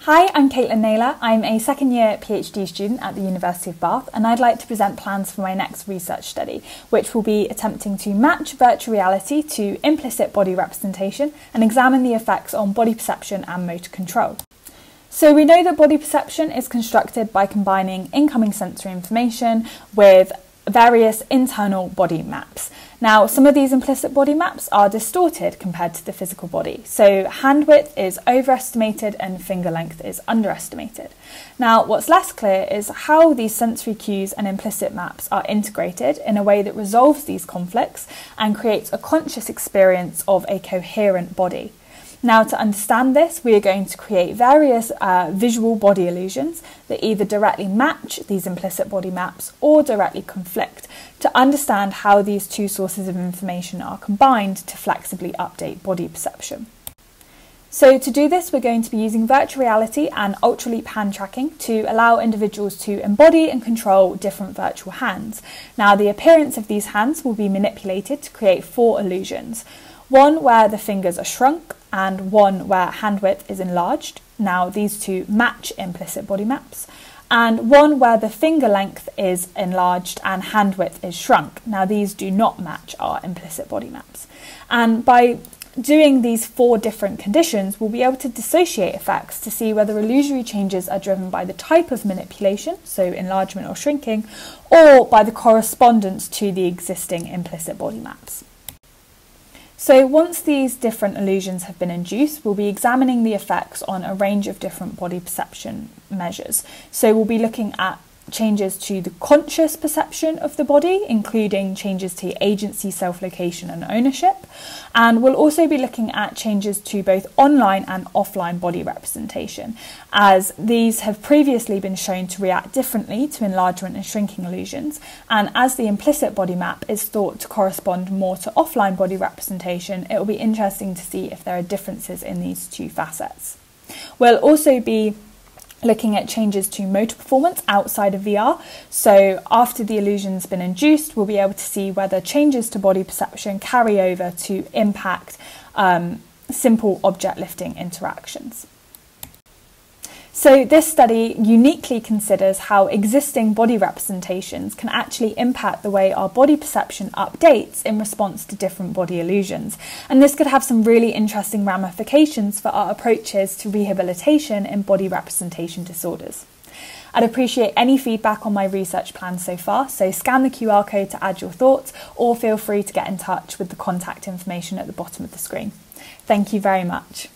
Hi, I'm Naylor. I'm a second year PhD student at the University of Bath, and I'd like to present plans for my next research study, which will be attempting to match virtual reality to implicit body representation and examine the effects on body perception and motor control. So we know that body perception is constructed by combining incoming sensory information with various internal body maps. Now, some of these implicit body maps are distorted compared to the physical body. So hand width is overestimated and finger length is underestimated. Now, what's less clear is how these sensory cues and implicit maps are integrated in a way that resolves these conflicts and creates a conscious experience of a coherent body. Now, to understand this, we are going to create various visual body illusions that either directly match these implicit body maps or directly conflict to understand how these two sources of information are combined to flexibly update body perception. So to do this, we're going to be using virtual reality and ultraleap hand tracking to allow individuals to embody and control different virtual hands. Now, the appearance of these hands will be manipulated to create 4 illusions. One where the fingers are shrunk and one where hand width is enlarged. Now, these two match implicit body maps. And one where the finger length is enlarged and hand width is shrunk. Now, these do not match our implicit body maps. And by doing these 4 different conditions, we'll be able to dissociate effects to see whether illusory changes are driven by the type of manipulation, so enlargement or shrinking, or by the correspondence to the existing implicit body maps. So once these different illusions have been induced, we'll be examining the effects on a range of different body perception measures. So we'll be looking at changes to the conscious perception of the body, including changes to agency, self-location and ownership. And we'll also be looking at changes to both online and offline body representation, as these have previously been shown to react differently to enlargement and shrinking illusions. And as the implicit body map is thought to correspond more to offline body representation, it will be interesting to see if there are differences in these two facets. We'll also be looking at changes to motor performance outside of VR. So after the illusion's been induced, we'll be able to see whether changes to body perception carry over to impact simple object lifting interactions. So this study uniquely considers how existing body representations can actually impact the way our body perception updates in response to different body illusions. And this could have some really interesting ramifications for our approaches to rehabilitation in body representation disorders. I'd appreciate any feedback on my research plan so far, so scan the QR code to add your thoughts or feel free to get in touch with the contact information at the bottom of the screen. Thank you very much.